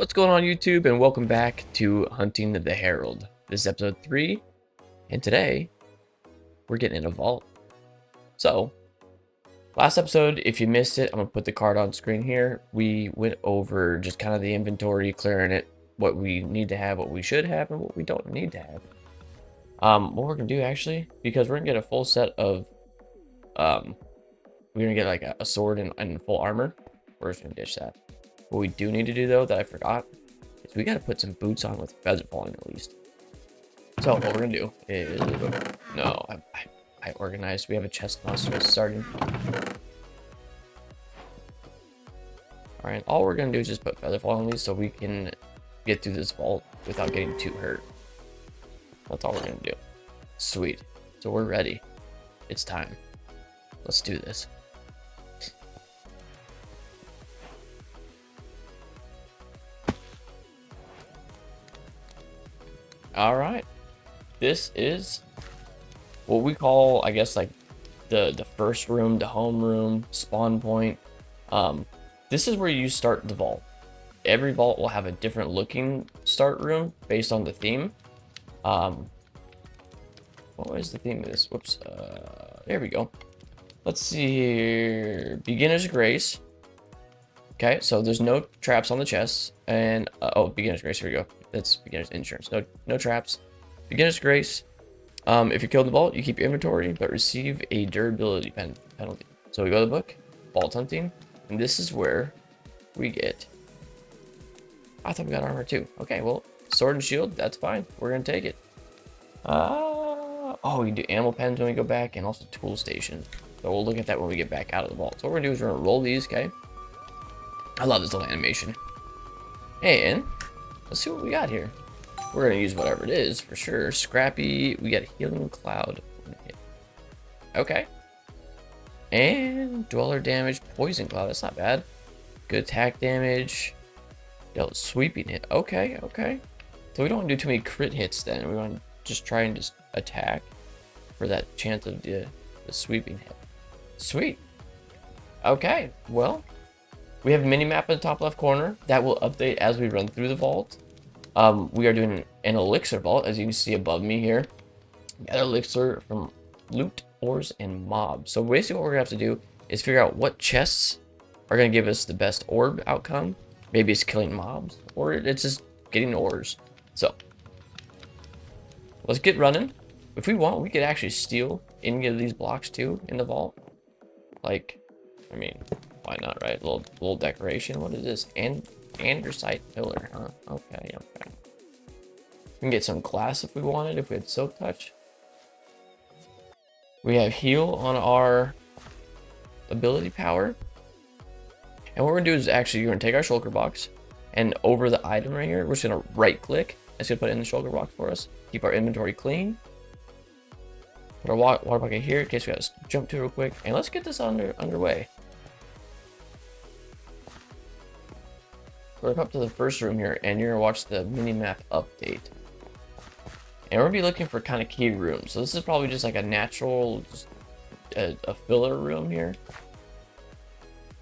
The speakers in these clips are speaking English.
What's going on YouTube, and welcome back to Hunting the Herald. This is episode 3, and today we're getting in a vault. So, last episode, if you missed it, I'm going to put the card on screen here. We went over just kind of the inventory, clearing it, what we need to have, what we should have, and what we don't need to have. What we're going to do actually, because we're going to get a full set of, we're going to get like a sword and full armor. We're just going to ditch that. What we do need to do, though, that I forgot, is we got to put some boots on with feather falling at least. So what we're going to do is... No, I organized. We have a chest monster starting. Alright, all we're going to do is just put feather falling on these so we can get through this vault without getting too hurt. That's all we're going to do. Sweet. So we're ready. It's time. Let's do this. All right, this is what we call, I guess, like the first room, the home room, spawn point. This is where you start the vault. Every vault will have a different looking start room based on the theme. What was the theme of this? Whoops. There we go. Let's see here. Beginner's Grace. Okay, so there's no traps on the chests, and oh, Beginner's Grace. Here we go. That's Beginner's Insurance. No traps. Beginner's Grace. If you kill the vault, you keep your inventory, but receive a durability penalty. So we go to the book, vault hunting, and this is where we get. I thought we got armor too. Okay, well, sword and shield. That's fine. We're gonna take it. Oh, we can do animal pens when we go back, and also tool station. So we'll look at that when we get back out of the vault. So what we're gonna do is we're gonna roll these. Okay. I love this little animation. And let's see what we got here. We're going to use whatever it is for sure. Scrappy. We got a healing cloud. Okay. And dweller damage. Poison cloud. That's not bad. Good attack damage. Dealt sweeping hit. Okay. So we don't want to do too many crit hits then. We want to just try and just attack for that chance of the sweeping hit. Sweet. Okay. Well, we have a mini map in the top left corner that will update as we run through the vault. We are doing an elixir vault, as you can see above me here. Got elixir from loot, ores, and mobs. So basically what we're going to have to do is figure out what chests are going to give us the best orb outcome. Maybe it's killing mobs, or it's just getting ores. So let's get running. If we want, we could actually steal any of these blocks too in the vault. Like, I mean, why not, right? Little decoration. What is this? Andesite pillar, huh? Okay. We can get some glass if we wanted, if we had silk touch. We have heal on our ability power. And what we're gonna do is actually, you're gonna take our shulker box, and over the item right here, we're just gonna right click. It's gonna put it in the shulker box for us. Keep our inventory clean. Put our water bucket here in case we gotta jump to it real quick. And let's get this underway. We're up to the first room here, and you're gonna watch the mini-map update. And we're gonna be looking for kind of key rooms. So this is probably just like a natural, just a filler room here.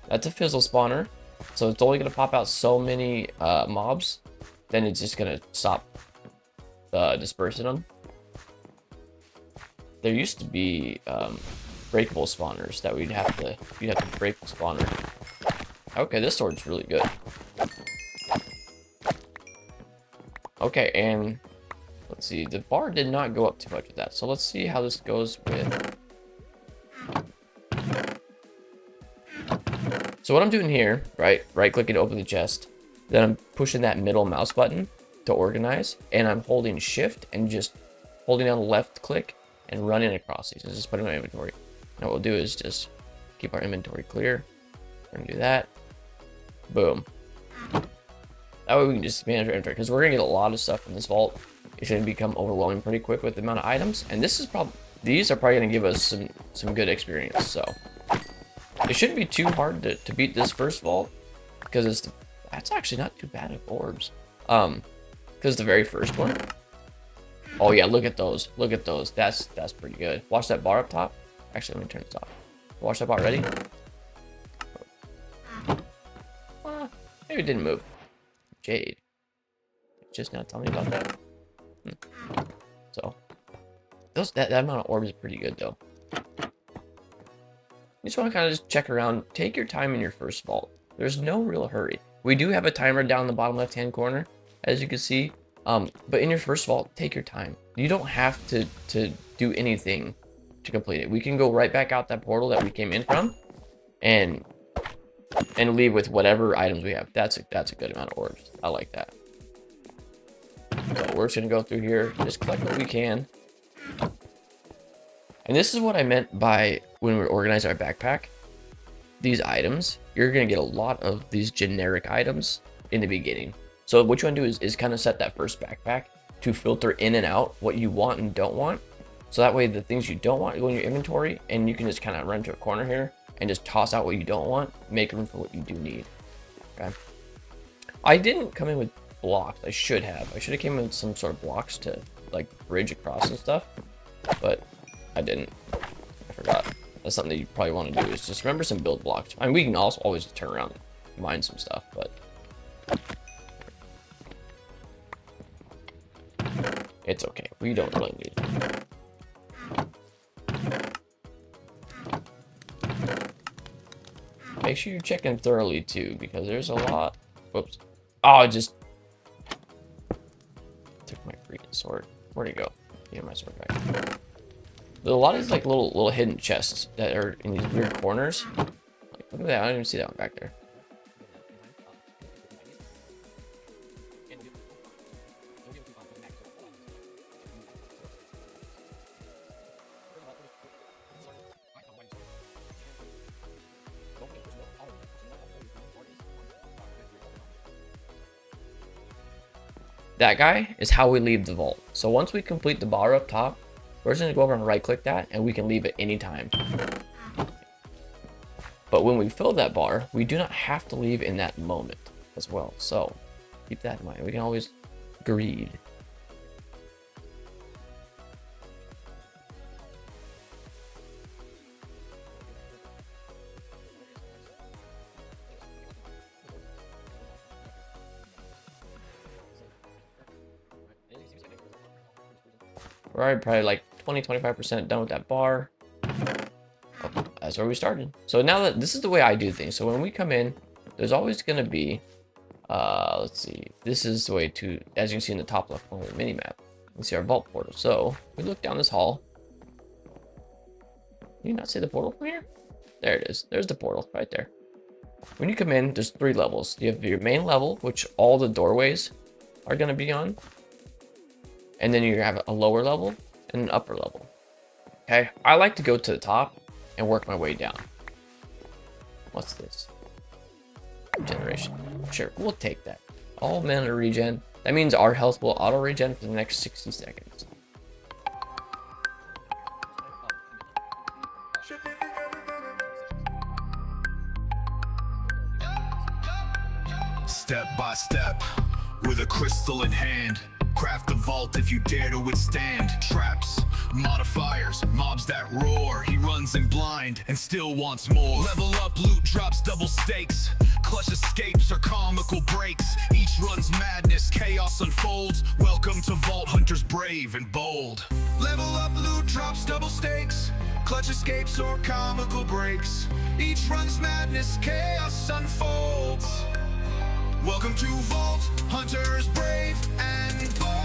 That's a fizzle spawner, so it's only gonna pop out so many mobs. Then it's just gonna stop dispersing them. There used to be breakable spawners that you'd have to break the spawner. Okay, this sword's really good. Okay, and let's see, the bar did not go up too much with that, so let's see how this goes with. So what I'm doing here, right clicking to open the chest, then I'm pushing that middle mouse button to organize, and I'm holding shift and just holding down the left click and running across these and just putting my inventory. Now what we'll do is just keep our inventory clear. We're gonna do that. Boom. That way we can just manage our inventory, because we're gonna get a lot of stuff in this vault. It's gonna become overwhelming pretty quick with the amount of items, and these are probably gonna give us some good experience. So it shouldn't be too hard to beat this first vault, because that's actually not too bad of orbs. Because the very first one. Oh yeah, look at those. That's pretty good. Watch that bar up top. Actually, let me turn this off. Watch that bar. Ready? Maybe it didn't move. Jade. Just now tell me about that. So, that amount of orbs is pretty good, though. You just want to kind of just check around. Take your time in your first vault. There's no real hurry. We do have a timer down the bottom left-hand corner, as you can see. But in your first vault, take your time. You don't have to do anything to complete it. We can go right back out that portal that we came in from, and leave with whatever items we have. That's a good amount of orbs. I like that. So we're just gonna go through here, just collect what we can. And this is what I meant by when we organize our backpack. These items, you're gonna get a lot of these generic items in the beginning. So what you want to do is kind of set that first backpack to filter in and out what you want and don't want. So that way the things you don't want go in your inventory, and you can just kind of run to a corner here and just toss out what you don't want, make room for what you do need. Okay. I didn't come in with blocks. I should have. I should have came in with some sort of blocks to like bridge across and stuff, but I didn't. I forgot. That's something that you probably want to do, is just remember some build blocks. I mean, we can also always turn around and mine some stuff, but it's okay. We don't really need it. Make sure you're checking thoroughly too, because there's a lot. Whoops. Oh, I just took my freaking sword. Where'd it go? Yeah, my sword back. There's a lot of these like little hidden chests that are in these weird corners. Like, look at that. I don't even see that one back there. That guy is how we leave the vault. So once we complete the bar up top, we're just gonna go over and right click that, and we can leave at any time. But when we fill that bar, we do not have to leave in that moment as well. So keep that in mind. We can always greed. We're already probably like 20-25% done with that bar. Oh, that's where we started. So now that this is the way I do things. So when we come in, there's always going to be, let's see, this is the way to, as you can see in the top left corner of the mini map, you can see our vault portal. So we look down this hall. Can you not see the portal from here? There it is. There's the portal right there. When you come in, there's 3 levels. You have your main level, which all the doorways are going to be on. And then you have a lower level and an upper level. Okay, I like to go to the top and work my way down. What's this? Regeneration. Sure, we'll take that. All mana regen. That means our health will auto regen for the next 60 seconds. Step by step, with a crystal in hand. Craft the vault if you dare to withstand traps, modifiers, mobs that roar. He runs in blind and still wants more. Level up, loot drops, double stakes. Clutch escapes or comical breaks. Each run's madness, chaos unfolds. Welcome to Vault Hunters brave and bold. Level up, loot drops, double stakes. Clutch escapes or comical breaks. Each run's madness, chaos unfolds. Welcome to Vault Hunters brave and bold.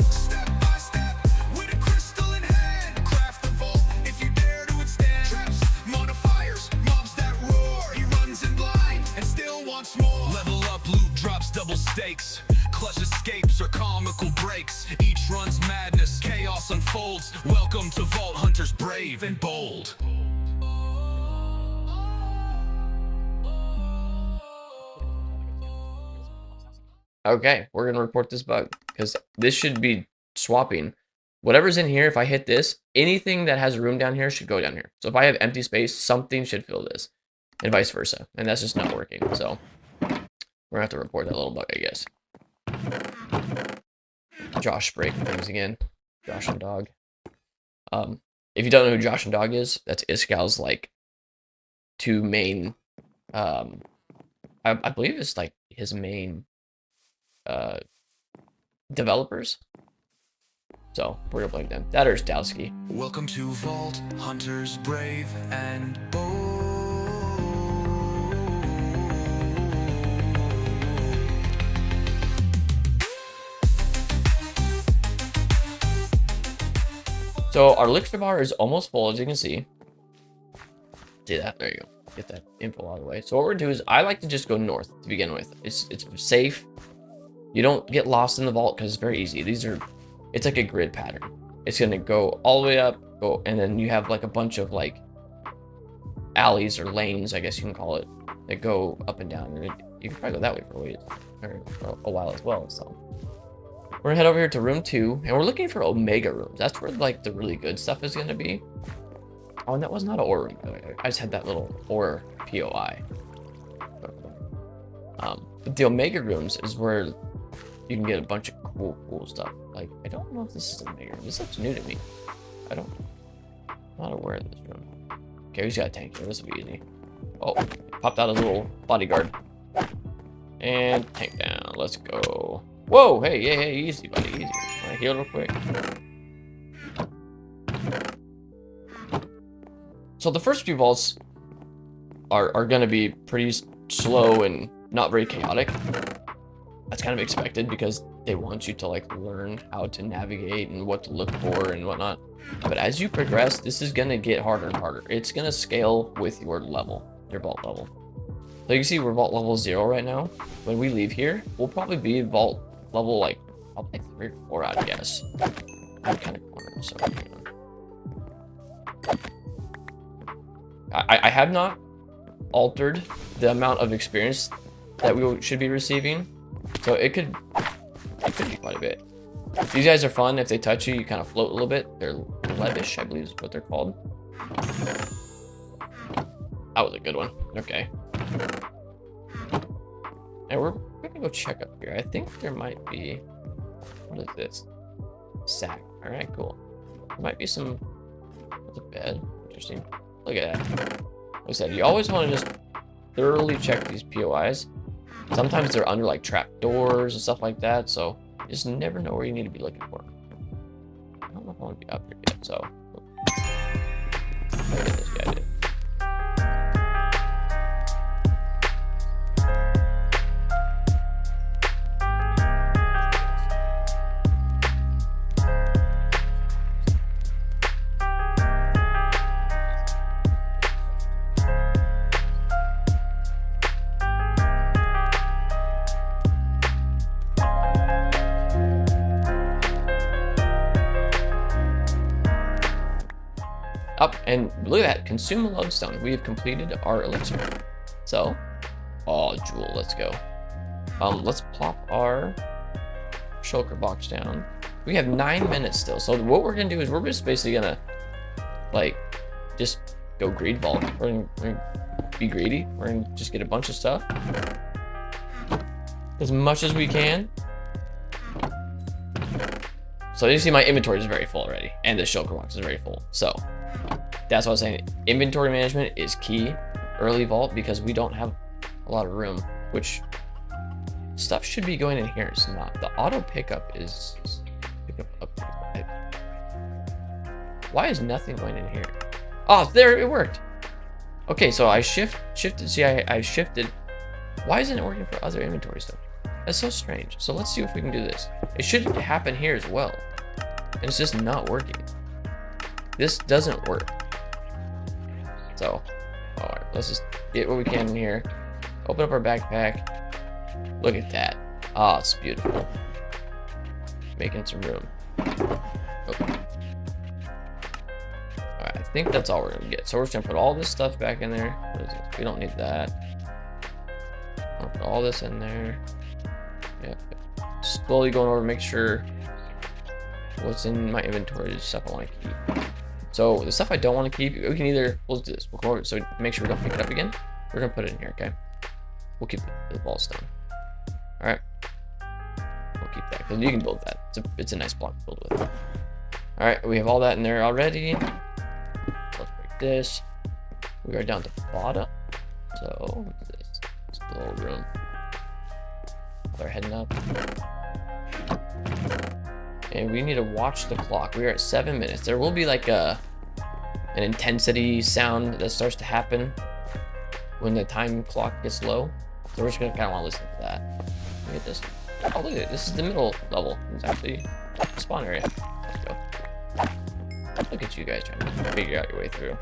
Step by step, with a crystal in hand. Craft the vault if you dare to withstand traps, modifiers, mobs that roar. He runs in blind and still wants more. Level up, loot drops, double stakes. Clutch escapes or comical breaks. Each run's madness, chaos unfolds. Welcome to Vault Hunters brave and bold. Okay, we're gonna report this bug because this should be swapping. Whatever's in here, if I hit this, anything that has room down here should go down here. So if I have empty space, something should fill this, and vice versa. And that's just not working. So We're gonna have to report that little bug, I guess. Josh breaking things again. Josh and Dog. If you don't know who Josh and Dog is, that's Iskal's like two main. I believe it's like his main developers. So we're gonna blame them. That or Dowski. Welcome to Vault Hunters Brave and Bold. So our elixir bar is almost full, as you can see. See that? There you go. Get that info out of the way. So what we're gonna do is I like to just go north to begin with. It's safe. You don't get lost in the vault because it's very easy. It's like a grid pattern. It's gonna go all the way up, and then you have like a bunch of like alleys or lanes, I guess you can call it, that go up and down. And you can probably go that way for a while as well. So we're gonna head over here to room 2, and we're looking for Omega rooms. That's where like the really good stuff is gonna be. Oh, and that was not an ore room. I just had that little ore POI. But the Omega rooms is where you can get a bunch of cool stuff. Like, I don't know if this is Omega room. This looks new to me. I'm not aware of this room. Okay, we just got a tank here. This will be easy. Oh, popped out a little bodyguard. And tank down. Let's go. Whoa, hey, easy, buddy, easy. All right, heal real quick. So the first few vaults are going to be pretty slow and not very chaotic. That's kind of expected because they want you to like learn how to navigate and what to look for and whatnot. But as you progress, this is going to get harder and harder. It's going to scale with your level, your vault level. So you can see we're vault level 0 right now. When we leave here, we'll probably be vault level like probably 3 or 4, I'd guess. I'm kind of cornered, so hang on. I have not altered the amount of experience that we should be receiving, so it could be quite a bit. These guys are fun. If they touch you, you kind of float a little bit. They're levish, I believe is what they're called. That was a good one. Okay. And we're gonna go check up here. I think there might be, what is this? Sack. All right, cool. There might be some, that's a bed. Interesting. Look at that. Like I said, you always want to just thoroughly check these POIs. Sometimes they're under like trap doors and stuff like that, so you just never know where you need to be looking for. I don't know if I want to be up here yet, so. I get this guy did. Up, and look at that, consume a lodestone. We have completed our elixir. So, oh, jewel, let's go. Let's plop our shulker box down. We have 9 minutes still. So what we're gonna do is we're just basically gonna like just go greed vault. We're gonna be greedy. We're gonna just get a bunch of stuff as much as we can. So you see my inventory is very full already, and the shulker box is very full. So that's what I was saying. Inventory management is key early vault because we don't have a lot of room, which stuff should be going in here. It's not. The auto pickup is up. Why is nothing going in here? Oh, there, it worked. Okay, so I shifted. See, I shifted. Why isn't it working for other inventory stuff? That's so strange. So let's see if we can do this. It should happen here as well. And it's just not working. This doesn't work. So, all right, let's just get what we can in here. Open up our backpack. Look at that. Ah, it's beautiful. Making some room. Okay. All right, I think that's all we're gonna get. So we're just gonna put all this stuff back in there. What is this? We don't need that. I'll put all this in there. Yep. Slowly going over, make sure what's in my inventory is stuff I want to keep. So the stuff I don't want to keep, we can either, we'll do this. We'll go over, so make sure we don't pick it up again. We're gonna put it in here, okay? We'll keep the ball stone. All right. We'll keep that because you can build that. It's a nice block to build with. All right, we have all that in there already. Let's break this. We are down to bottom. So what's this? It's the little room. They're heading up. And we need to watch the clock. We are at 7 minutes. There will be like an intensity sound that starts to happen when the time clock gets low. So we're just gonna kind of want to listen to that. Look at this. Oh, look at it. This is the middle level. It's actually the spawn area. Let's go. Look at you guys trying to figure out your way through.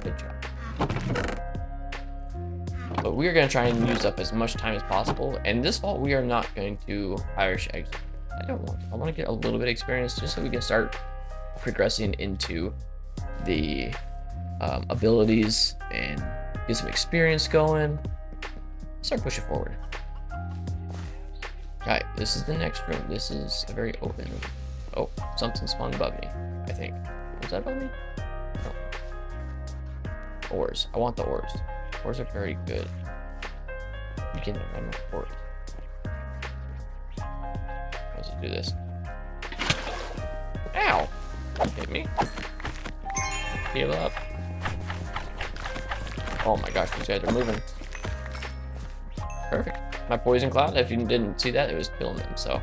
Good job. But we are going to try and use up as much time as possible. And this vault, we are not going to Irish exit. I want to get a little bit of experience just so we can start progressing into the abilities and get some experience going. Start pushing forward. Alright, this is the next room. This is a very open room. Oh, something spawned above me, I think. Was that above me? No. Ores. I want the ores. Ores are very good. You can run with ores. Let's just do this. Ow! Hit me. Heal up. Oh my gosh, these guys are moving. Perfect. My poison cloud, if you didn't see that, it was killing them, so.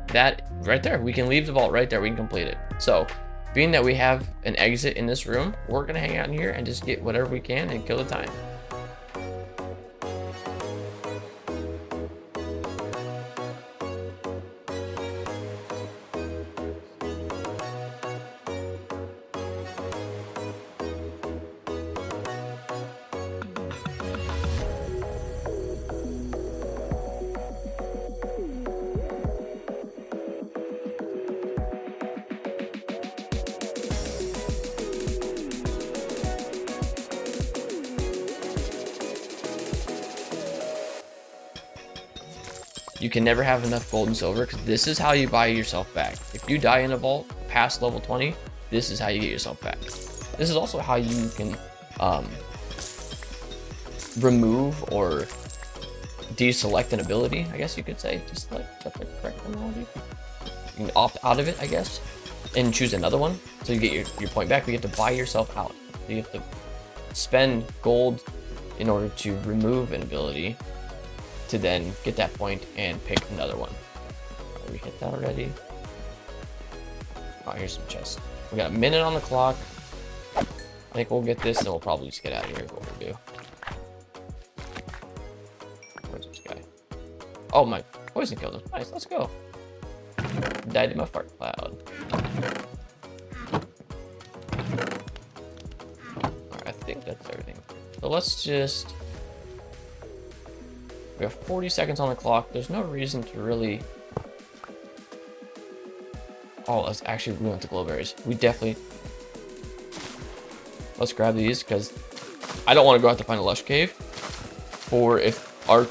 That right there, we can leave the vault right there. We can complete it. So being that we have an exit in this room, we're gonna hang out in here and just get whatever we can and kill the time. You can never have enough gold and silver because this is how you buy yourself back. If you die in a vault past level 20, this is how you get yourself back. This is also how you can remove or deselect an ability, I guess you could say. Just like that's the correct terminology. You can opt out of it, I guess, and choose another one. So you get your point back, but you have to buy yourself out. So you have to spend gold in order to remove an ability to then get that point and pick another one. Right, we hit that already. Oh, here's some chests. We got a minute on the clock. I think we'll get this and we'll probably just get out of here is what we'll do. Where's this guy? Oh, my poison killed him. Nice, let's go. Died in my fart cloud. Alright, I think that's everything. So let's just... We have 40 seconds on the clock. There's no reason to really... Oh, let's actually, we went to glowberries. We definitely... Let's grab these, because I don't want to go out to find a lush cave. Or if our...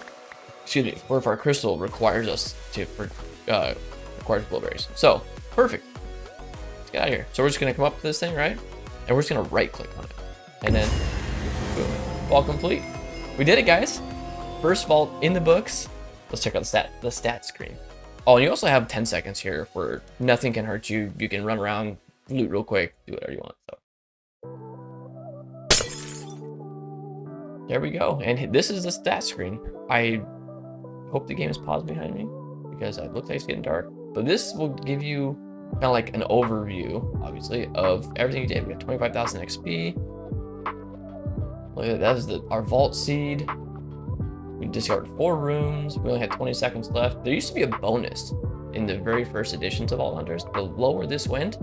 Excuse me, or if our crystal requires us to... requires glowberries. So, perfect. Let's get out of here. So we're just going to come up to this thing, right? And we're just going to right-click on it. And then... Boom. Vault complete. We did it, guys. First vault in the books. Let's check out the stat screen. Oh, and you also have 10 seconds here where nothing can hurt you. You can run around, loot real quick, do whatever you want. So there we go. And this is the stat screen. I hope the game is paused behind me because it looks like it's getting dark. But this will give you kind of like an overview, obviously, of everything you did. We have 25,000 XP. Look at that. That is our vault seed. We discarded 4 rooms. We only had 20 seconds left. There used to be a bonus in the very first editions of Vault Hunters. The lower this went,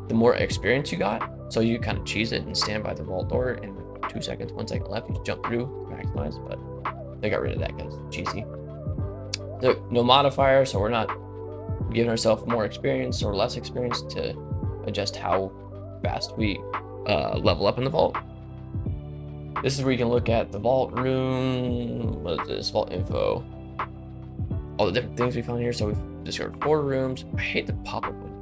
the more experience you got. So you kind of cheese it and stand by the vault door, and with 2 seconds, 1 second left, you just jump through to maximize. But they got rid of that because it's cheesy. No modifier, so we're not giving ourselves more experience or less experience to adjust how fast we level up in the vault. This is where you can look at the vault room. What is this? Vault info. All the different things we found here. So we've discovered 4 rooms. I hate the pop-up window.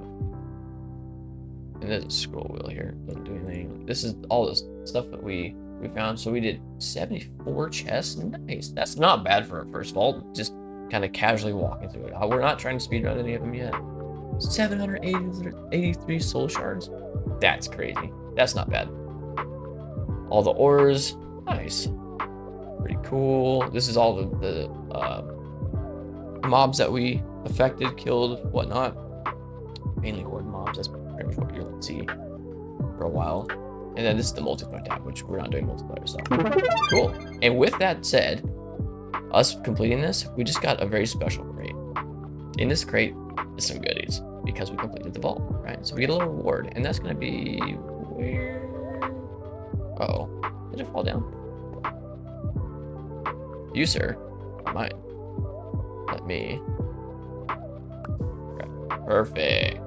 And there's a scroll wheel here. Doesn't do anything. This is all this stuff that we found. So we did 74 chests. Nice. That's not bad for our first vault. Just kind of casually walking through it. We're not trying to speedrun any of them yet. 783 soul shards. That's crazy. That's not bad. All the ores, nice, pretty cool. This is all the mobs that we affected, killed, whatnot. Mainly horde mobs. That's pretty much what you'll see for a while. And then this is the multiplayer tab, which we're not doing multiplayer stuff. Cool. And with that said, us completing this, we just got a very special crate. In this crate is some goodies because we completed the vault, right? So we get a little reward, and that's gonna be where. Uh-oh, did it fall down? You, sir, are mine. Let me. Okay. Perfect.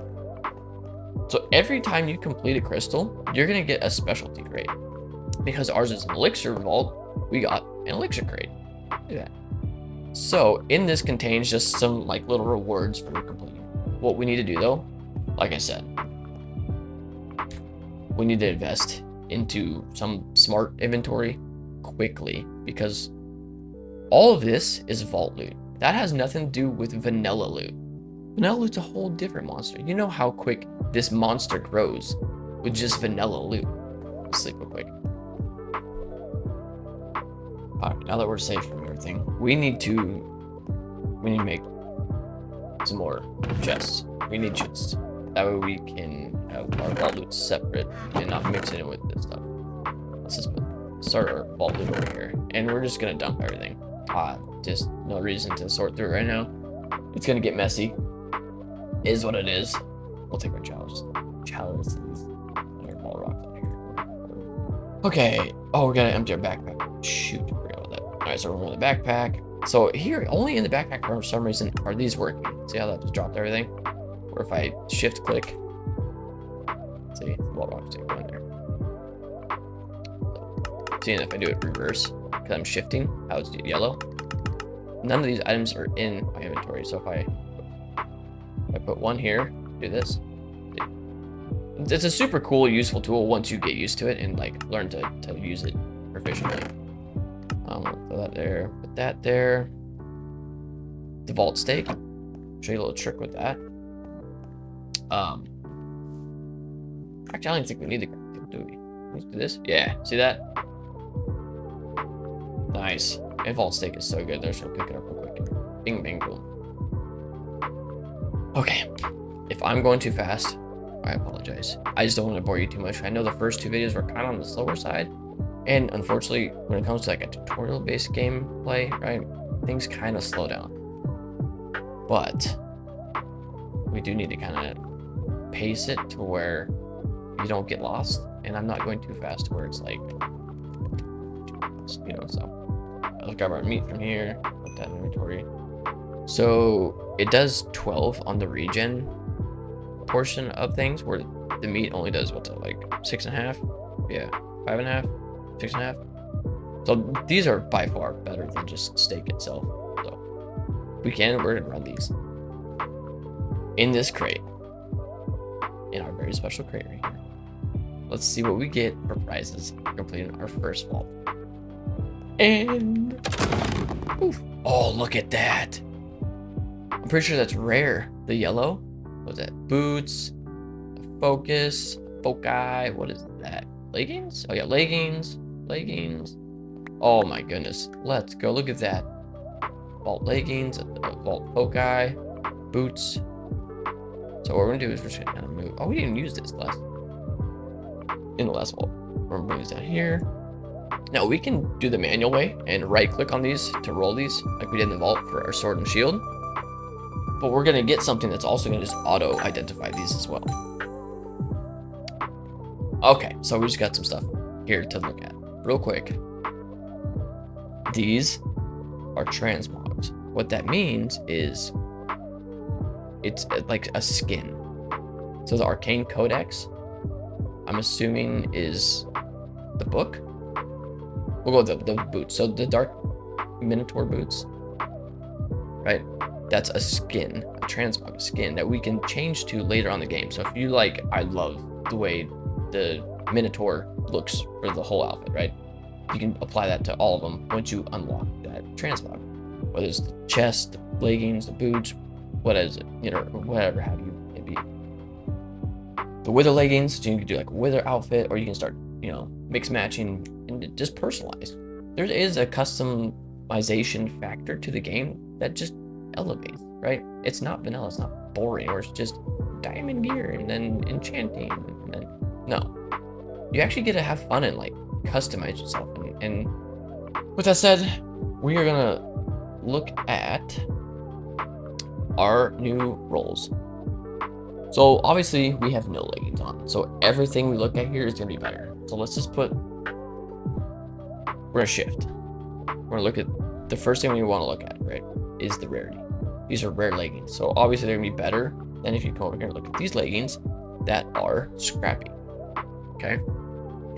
So every time you complete a crystal, you're gonna get a specialty crate. Because ours is an elixir vault, we got an elixir crate. Look at that. So in this contains just some like little rewards for completing. What we need to do though, like I said, we need to invest into some smart inventory quickly, because all of this is vault loot. That has nothing to do with vanilla loot. Vanilla loot's a whole different monster. You know how quick this monster grows with just vanilla loot. Let's sleep real quick. Alright, now that we're safe from everything, we need to make some more chests. We need chests. That way we can have our vault loot separate and not mix it in with this stuff. Let's just start our vault loot over here. And we're just gonna dump everything. Just no reason to sort through it right now. It's gonna get messy. Is what it is. We'll take our chalices. And our ball rocks in here. Okay. Oh, we gotta empty our backpack. Shoot, I forgot about that. Alright, so we're in the backpack. So here, only in the backpack for some reason are these working. See how that just dropped everything? Or if I shift click, see, wall rocks take one there. See, and if I do it reverse, because I'm shifting, how it's yellow, none of these items are in my inventory. So if I put one here, do this. See? It's a super cool, useful tool once you get used to it and like learn to use it proficiently. Throw that there, put that there. The vault stake. Show you a little trick with that. Actually, I don't think we need the crafting, do we? Let's do this. Yeah, see that? Nice. And vault stake is so good. There's gonna pick it up real quick. Bing, bing, boom. Okay. If I'm going too fast, I apologize. I just don't want to bore you too much. I know the first 2 videos were kind of on the slower side, and unfortunately, when it comes to like a tutorial-based gameplay, right, things kind of slow down. But we do need to kind of pace it to where you don't get lost, and I'm not going too fast to where it's like, you know. So let's grab our meat from here, put that in inventory. So it does 12 on the regen portion of things, where the meat only does what's it, like 6.5? Yeah, 5.5, 6.5. So these are by far better than just steak itself. So we're gonna run these in this crate, in our very special crate right here. Let's see what we get for prizes completing our first vault. And oof. Oh, look at that. I'm pretty sure that's rare. The yellow, what's that? Boots, focus, foci. What is that? Leggings? Oh yeah, leggings. Oh my goodness. Let's go. Look at that. Vault leggings, vault foci, boots. So what we're gonna do is we're just gonna kind of move. Oh, we didn't use this in the last vault. We're gonna bring this down here. Now we can do the manual way and right click on these to roll these like we did in the vault for our sword and shield. But we're gonna get something that's also gonna just auto identify these as well. Okay, so we just got some stuff here to look at real quick. These are transmogs. What that means is it's like a skin. So the Arcane Codex, I'm assuming, is the book. We'll go with the boots. So the Dark Minotaur boots, right? That's a skin, a transmog skin that we can change to later on in the game. So if you like, I love the way the Minotaur looks for the whole outfit, right? You can apply that to all of them once you unlock that transmog. Whether it's the chest, the leggings, the boots, what is it, you know, whatever have you, maybe. The wither leggings, you can do like a wither outfit, or you can start, you know, mix matching and just personalize. There is a customization factor to the game that just elevates, right? It's not vanilla, it's not boring, or it's just diamond gear and then enchanting, and then no. You actually get to have fun and like customize yourself. And with that said, we are gonna look at our new roles. So obviously we have no leggings on, so everything we look at here is gonna be better. So let's just put, we're gonna shift. We're gonna look at the first thing we want to look at, right, is the rarity. These are rare leggings, so obviously they're gonna be better than if you come over here and look at these leggings that are scrappy. Okay,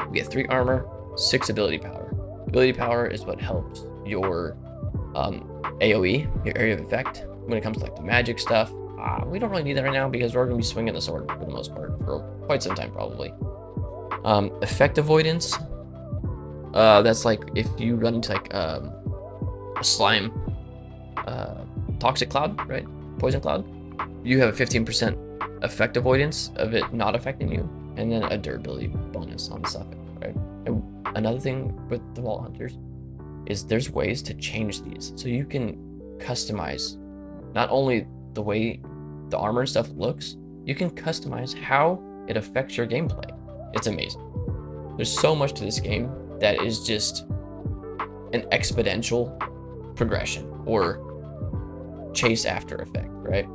we get 3 armor, 6 ability power. Ability power is what helps your AoE, your area of effect, when it comes to like the magic stuff. We don't really need that right now because we're going to be swinging the sword for the most part for quite some time probably. Effect avoidance, that's like if you run into like a slime toxic cloud, right, poison cloud, you have a 15% effect avoidance of it not affecting you, and then a durability bonus on the suffix, right? And another thing with the Vault Hunters is there's ways to change these, so you can customize not only the way the armor and stuff looks, you can customize how it affects your gameplay. It's amazing. There's so much to this game that is just an exponential progression or chase after effect, right?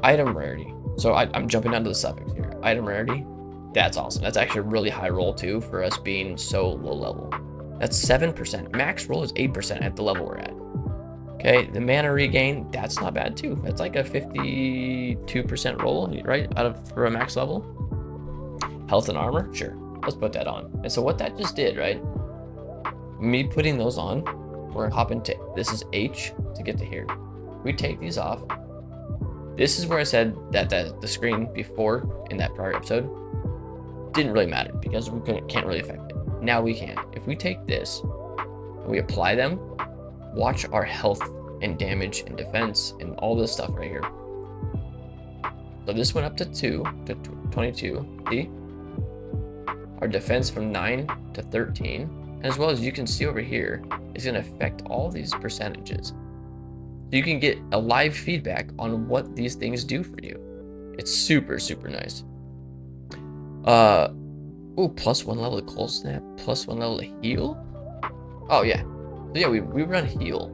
Item rarity. So I'm jumping down to the suffix here. Item rarity, that's awesome. That's actually a really high roll too for us being so low level. That's 7%. Max roll is 8% at the level we're at. Okay, the mana regain, that's not bad too. That's like a 52% roll, right, for a max level. Health and armor, sure, let's put that on. And so what that just did, right, me putting those on, we're gonna hop into, this is H to get to here. We take these off. This is where I said that the screen before in that prior episode didn't really matter because we can't really affect it. Now we can. If we take this and we apply them, watch our health and damage and defense and all this stuff right here. So this went up to 2 to 22. See? Our defense from 9 to 13. And as well as you can see over here, it's going to affect all these percentages. So you can get a live feedback on what these things do for you. It's super, super nice. Ooh, +1 level to cold snap, +1 level to heal. Oh yeah. So yeah, we run heal.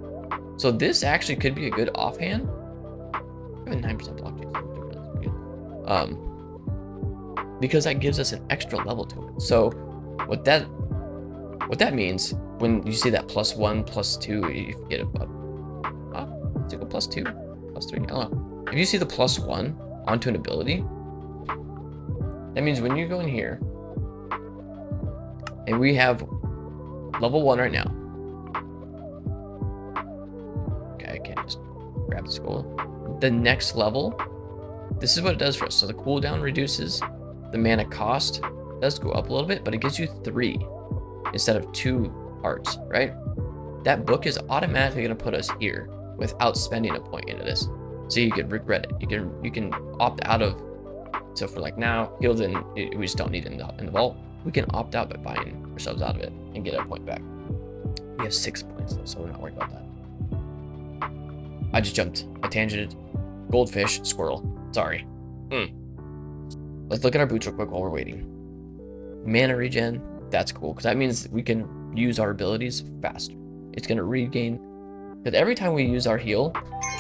So this actually could be a good offhand. We have a 9% block chase. Because that gives us an extra level to it. So what that means when you see that +1, +2, you get a let's go +2, +3. I don't know. If you see the +1 onto an ability, that means when you go in here, and we have level 1 right now. I can't just grab the scroll. The next level, this is what it does for us. So the cooldown reduces, the mana cost does go up a little bit, but it gives you 3 instead of 2 arts, right? That book is automatically going to put us here without spending a point into this. So you could regret it. You can opt out of So for like now, healed in, we just don't need it in the vault. We can opt out by buying ourselves out of it and get a point back. We have 6 points though, so we're not worried about that. I just jumped. I tangented. Goldfish, squirrel. Sorry. Let's look at our boots real quick while we're waiting. Mana regen. That's cool because that means we can use our abilities faster. It's gonna regain. Because every time we use our heal,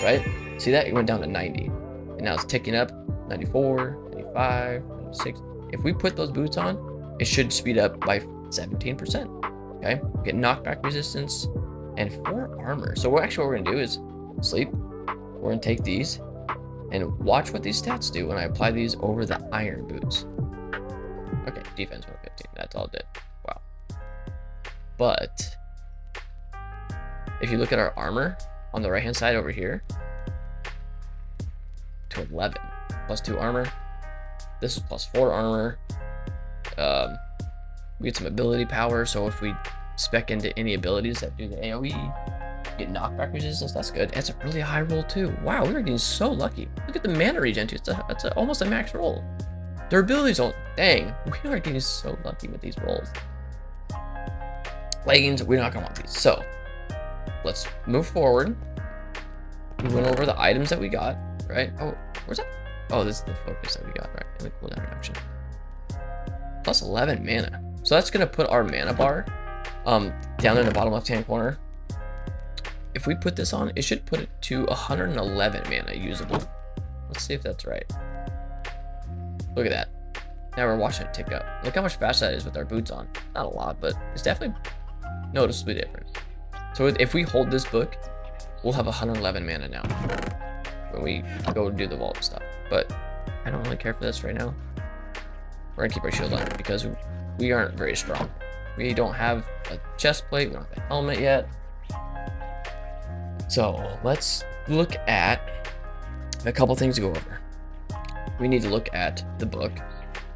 right? See that? It went down to 90. And now it's ticking up. 94, 95, 96. If we put those boots on, it should speed up by 17%. Okay? We get knockback resistance and 4 armor. So what we're gonna do is sleep. We're gonna take these and watch what these stats do when I apply these over the iron boots. Okay, defense 115. That's all it did. Wow. But if you look at our armor on the right hand side over here, to 11 plus 2 armor. This is plus 4 armor. We get some ability power, so if we spec into any abilities that do the AoE, get knockback resistance, that's good. It's a really high roll too. Wow, we're getting so lucky. Look at the mana regen too. It's almost a max roll. Durability's don't. Dang, we are getting so lucky with these rolls. Leggings, we're not gonna want these. So let's move forward. We went over the items that we got, right? Oh, where's that? Oh, this is the focus that we got, right? And the cooldown reduction. Plus 11 mana. So that's gonna put our mana bar down in the bottom left-hand corner. If we put this on, it should put it to 111 mana usable. Let's see if that's right. Look at that. Now we're watching it tick up. Look how much faster that is with our boots on. Not a lot, but it's definitely noticeably different. So if we hold this book, we'll have 111 mana now when we go do the vault stuff. But I don't really care for this right now. We're gonna keep our shield on because we aren't very strong. We don't have a chest plate. We don't have a helmet yet. So let's look at a couple things to go over. We need to look at the book,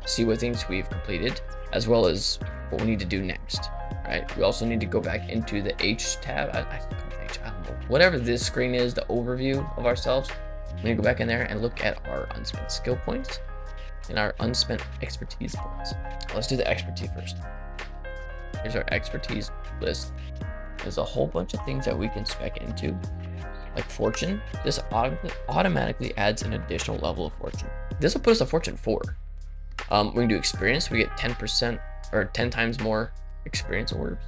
see what things we've completed, as well as what we need to do next, right? We also need to go back into the H tab. I don't know. Whatever this screen is, the overview of ourselves, we need to go back in there and look at our unspent skill points and our unspent expertise points. Let's do the expertise first. Here's our expertise list. There's a whole bunch of things that we can spec into, like fortune. This automatically adds an additional level of fortune. This will put us to fortune 4. We can do experience. We get 10% or 10 times more experience orbs.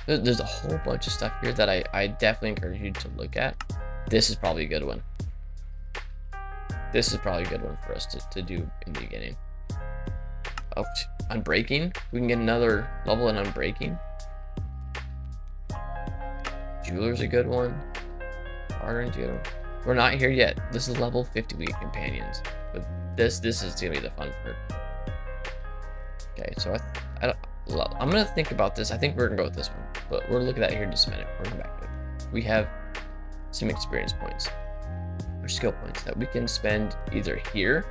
There's a whole bunch of stuff here that I definitely encourage you to look at. This is probably a good one. This is probably a good one for us to do in the beginning. Oh, unbreaking. We can get another level in unbreaking. Jeweler's a good one. Bartering too. We're not here yet. This is level 50 week companions, but this is gonna be the fun part. Okay, so I'm gonna think about this. I think we're gonna go with this one, but we're looking at it here in just a minute. We're going back to it. We have some experience points or skill points that we can spend either here,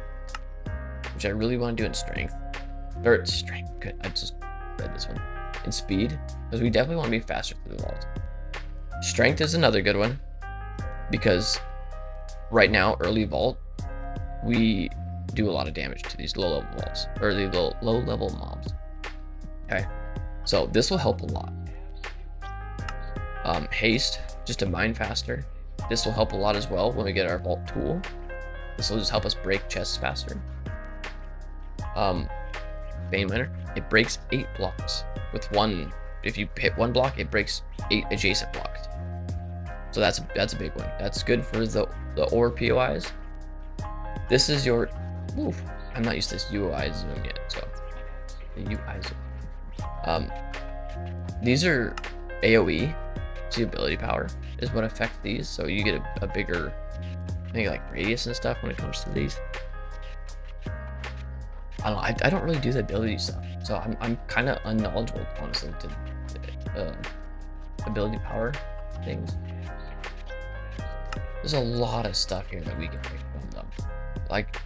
which I really want to do in strength, or strength. Good. I just read this one in speed because we definitely want to be faster through the vault. Strength is another good one because right now, early vault, we do a lot of damage to these low level vaults or the low level mobs. Okay, so this will help a lot. Haste, just to mine faster. This will help a lot as well when we get our vault tool. This will just help us break chests faster. Bane Miner, it breaks 8 blocks with one. If you hit one block, it breaks 8 adjacent blocks. So that's a big one. That's good for the ore POIs. This is your. Oof, I'm not used to this UI zoom yet, so the UI zoom. These are AoE. See, ability power is what affects these, so you get a bigger, I think, like radius and stuff when it comes to these. I don't know. I don't really do the ability stuff, so I'm kind of unknowledgeable, honestly, to ability power things. There's a lot of stuff here that we can pick from them, like,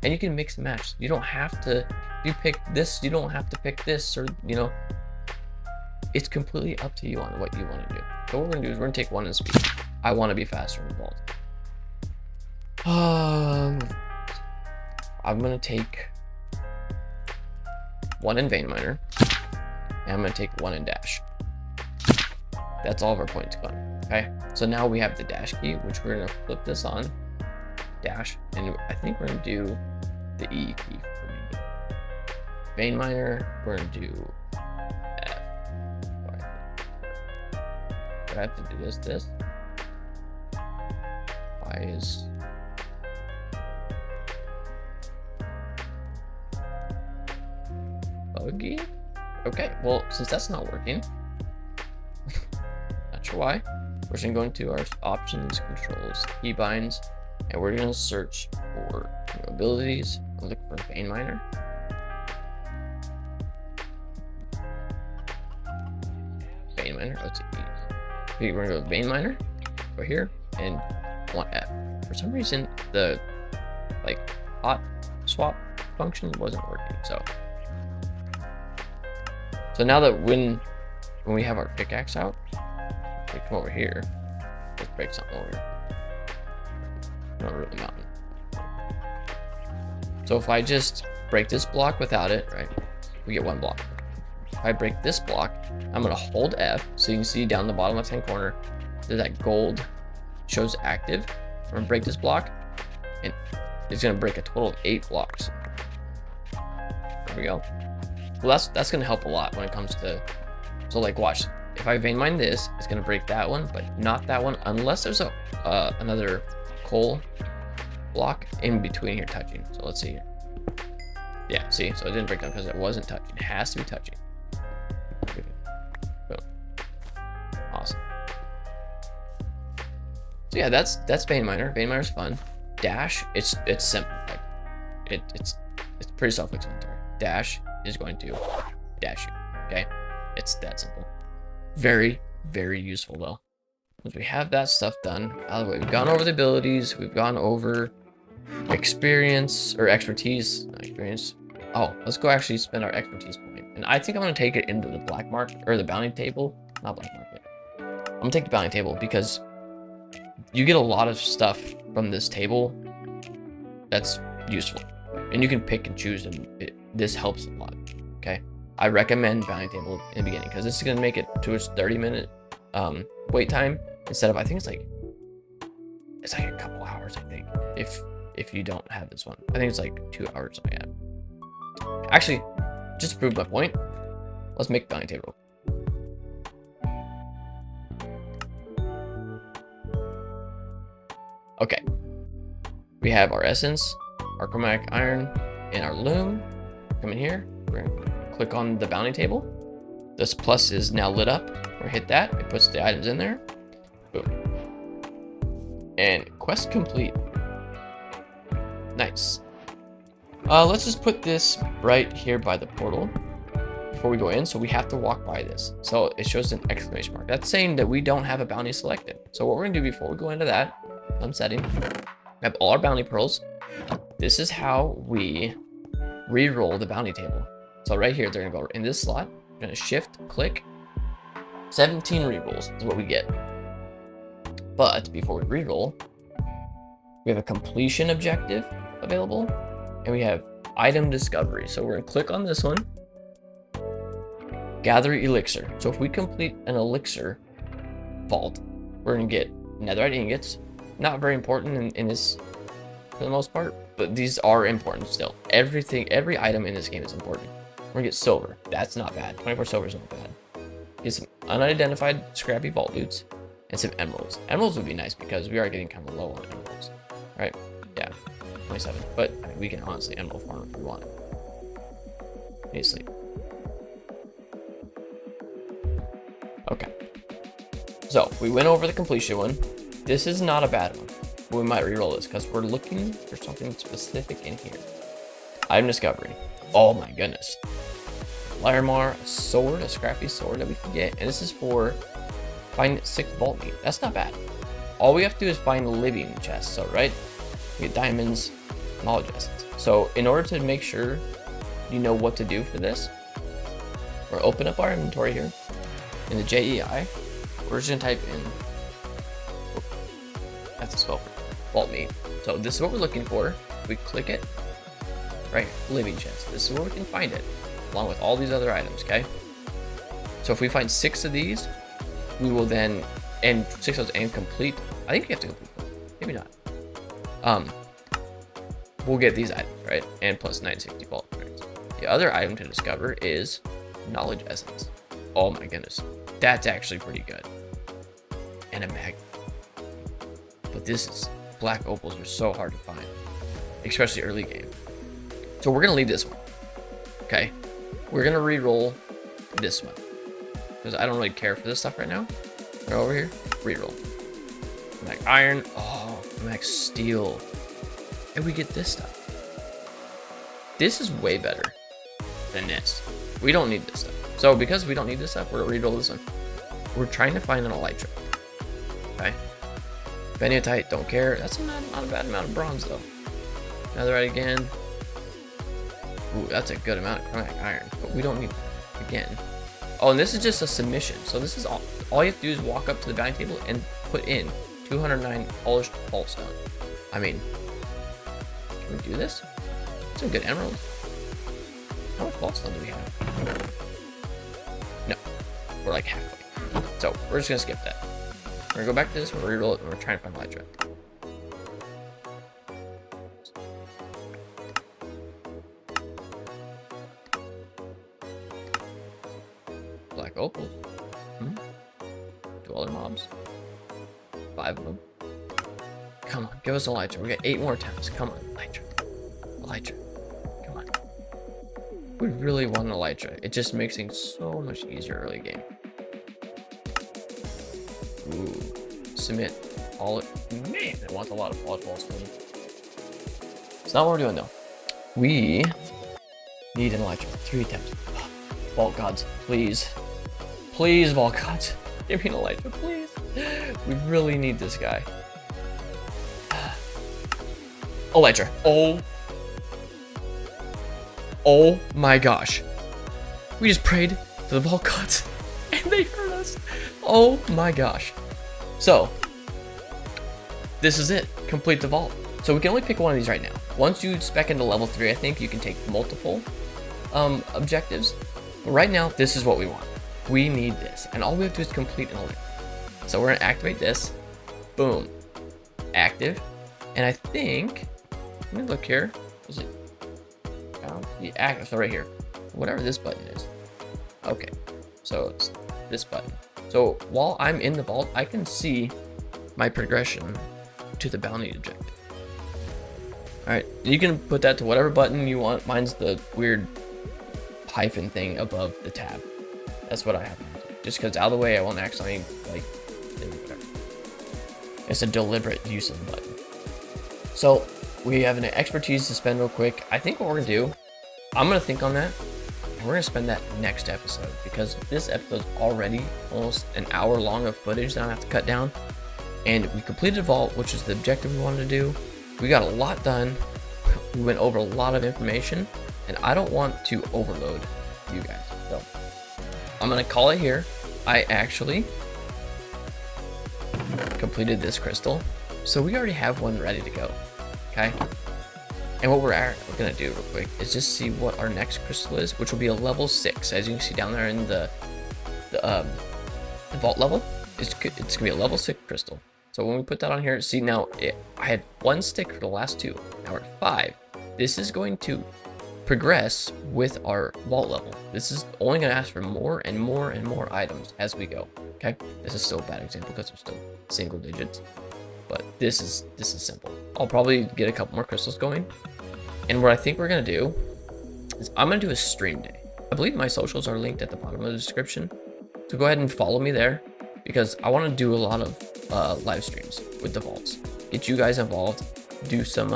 and you can mix and match. You don't have to. If you pick this, you don't have to pick this, or it's completely up to you on what you want to do. So what we're gonna do is we're gonna take 1 in speed. I want to be faster in the vault. I'm gonna take 1 in vein miner, and I'm gonna take 1 in dash. That's all of our points gone. Okay, so now we have the dash key, which we're gonna flip this on, dash, and I think we're gonna do the E key for me. Vein miner, we're gonna do F. I have to do this. Y is buggy. Okay, well, since that's not working, not sure why, we're just gonna go into our options, controls, keybinds, and we're gonna search for new abilities. I'll look for vein miner. Vein miner, let's see. We're gonna go vein miner, go here, and want F. For some reason, the hot swap function wasn't working. So now that when we have our pickaxe out, we come over here. Let's break something over here. Not really mountain. So if I just break this block without it, right, we get 1 block. If I break this block, I'm gonna hold F, so you can see down the bottom left-hand corner, there's that gold shows active. I'm gonna break this block, and it's gonna break a total of 8 blocks. There we go. Well, that's gonna help a lot when it comes to, so like watch, if I vein mine this, it's gonna break that one, but not that one, unless there's a another coal block in between here touching. So let's see here. Yeah, see, so it didn't break down because it wasn't touching. It has to be touching. Boom. Awesome. So yeah, that's vein miner. Vein miner's fun. Dash, it's simple. Like it's pretty self-explanatory. Dash is going to dash you. Okay, it's that simple. Very, very useful though. Once we have that stuff done out of the way, we've gone over the abilities. We've gone over experience or expertise. Not experience. Oh, let's go actually spend our expertise point. And I think I'm gonna take it into the black market or the bounty table. Not black market. I'm gonna take the bounty table because you get a lot of stuff from this table that's useful, and you can pick and choose, and this helps a lot. Okay, I recommend bounty table in the beginning because this is gonna make it to its 30-minute wait time instead of, I think it's like a couple hours. I think if you don't have this one, I think it's like 2 hours. I have. Actually, just to prove my point, let's make bounty table. Okay, we have our essence, our chromatic iron, and our loom. Come in here, we're gonna click on the bounty table. This plus is now lit up. We're gonna hit that, it puts the items in there. Boom. And quest complete. Nice. Let's just put this right here by the portal before we go in. So we have to walk by this. So it shows an exclamation mark. That's saying that we don't have a bounty selected. So what we're gonna do before we go into that, I'm setting, we have all our bounty pearls. This is how we re-roll the bounty table. So right here, they're gonna go in this slot. We're gonna shift, click. 17 re-rolls is what we get. But before we re-roll, we have a completion objective available, and we have item discovery. So we're gonna click on this one, gather elixir. So if we complete an elixir vault, we're gonna get netherite ingots. Not very important in this for the most part, but these are important still. Every item in this game is important. We're gonna get silver. That's not bad. 24 silver is not bad. Get some unidentified scrappy vault loots and some emeralds. Emeralds would be nice because we are getting kind of low on emeralds. Right? Yeah, 27. But I mean, we can honestly emerald farm if we want. Need to sleep. Okay. So we went over the completion one. This is not a bad one. We might reroll this because we're looking for something specific in here. Item discovery. Oh my goodness. Larimar, a sword, a scrappy sword that we can get. And this is for find 6 vault meat. That's not bad. All we have to do is find living chests. So, right? We get diamonds, knowledge essence. So, in order to make sure you know what to do for this, we're open up our inventory here. In the JEI, we're just gonna type in, that's a spell for vault meat. So this is what we're looking for. We click it, right? Living chest. This is where we can find it, along with all these other items, okay? So if we find 6 of these, we will then, and 6 of those and complete, I think we have to complete them, maybe not. We'll get these items, right? And plus 960 vault coins. The other item to discover is knowledge essence. Oh my goodness, that's actually pretty good. And a magnet. But this is, black opals are so hard to find, especially early game. So we're gonna leave this one, okay? We're gonna re-roll this one because I don't really care for this stuff right now. Right over here, re-roll. Mag iron, oh, mag steel, and we get this stuff. This is way better than this. We don't need this stuff. So because we don't need this stuff, we're gonna re-roll this one. We're trying to find an elytra. Okay. Beniotyte, don't care. That's not a bad amount of bronze though. Netherite again. Ooh, that's a good amount of chromatic iron, but we don't need that again. Oh, and this is just a submission. So this is all you have to do is walk up to the bounty table and put in 209 polished vault stone. I mean, can we do this? Some good emeralds. How much vault stone do we have? No, we're like halfway. So we're just gonna skip that. We're gonna go back to this, we're gonna reroll it, and we're trying to find elytra. Black opals. Two other mobs. 5 of them. Come on, give us elytra. We got 8 more times. Come on, elytra. Elytra. Come on. We really want an elytra. It just makes things so much easier early game. Ooh. Submit all it. Man, it wants a lot of polished walls. It's not what we're doing though. We need an elytra 3 times. Vault gods, please. Please, vault gods. Give me an elytra, please. We really need this guy. Elytra. Oh my gosh. We just prayed to the vault gods and they hurt us. Oh my gosh. So, this is it. Complete the vault. So we can only pick one of these right now. Once you spec into level 3, I think you can take multiple objectives. But right now, this is what we want. We need this. And all we have to do is complete an elytra. So we're going to activate this. Boom. Active. And I think, let me look here. Is it? The active. So right here. Whatever this button is. Okay. So it's this button. So while I'm in the vault, I can see my progression to the bounty objective. Alright, you can put that to whatever button you want. Mine's the weird hyphen thing above the tab. That's what I have. Just because out of the way, I won't accidentally, like, whatever. It's a deliberate use of the button. So, we have an expertise to spend real quick. I think what we're going to do, I'm going to think on that. And we're going to spend that next episode. Because this episode's already almost an hour long of footage that I have to cut down. And we completed the vault, which is the objective we wanted to do. We got a lot done. We went over a lot of information. And I don't want to overload you guys. So, I'm going to call it here. I actually completed this crystal. So we already have one ready to go. Okay? And what we're going to do real quick is just see what our next crystal is, which will be a level 6. As you can see down there in the vault level, it's going to be a level 6 crystal. So when we put that on here, see now, I had 1 stick for the last 2. Now we're at 5. This is going to progress with our vault level. This is only going to ask for more and more and more items as we go. Okay? This is still a bad example because they're still single digits. But this is simple. I'll probably get a couple more crystals going. And what I think we're going to do is I'm going to do a stream day. I believe my socials are linked at the bottom of the description. So go ahead and follow me there because I want to do a lot of live streams with the vaults. Get you guys involved. Do some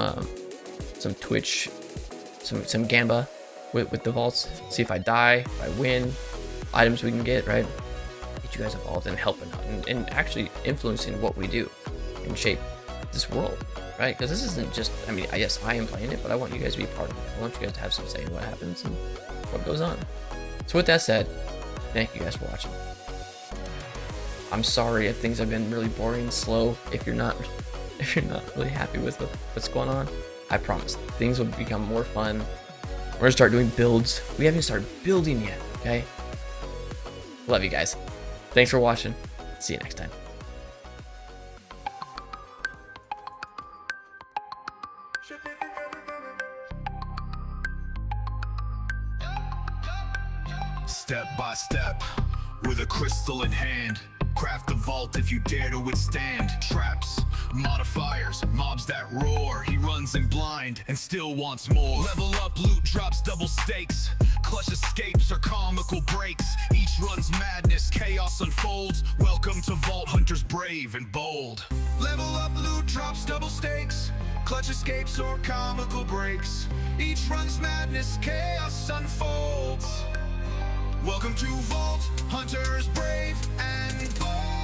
Twitch, some Gamba with the vaults. See if I die, if I win, items we can get, right? Get you guys involved and helping out and actually influencing what we do and shape this world, right? Because this isn't just, I mean, yes, I am playing it, but I want you guys to be part of it. I want you guys to have some say in what happens and what goes on. So with that said, thank you guys for watching. I'm sorry if things have been really boring, slow. If you're not really happy with what's going on, I promise things will become more fun We're gonna start doing builds. We haven't even started building yet, okay? Love you guys. Thanks for watching. See you next time. Step by step, with a crystal in hand, craft the vault if you dare to withstand. Traps, modifiers, mobs that roar. He runs in blind and still wants more. Level up, loot drops, double stakes. Clutch escapes or comical breaks. Each run's madness, chaos unfolds. Welcome to Vault Hunters, brave and bold. Level up, loot drops, double stakes. Clutch escapes or comical breaks. Each run's madness, chaos unfolds. Welcome to Vault Hunters, brave and bold.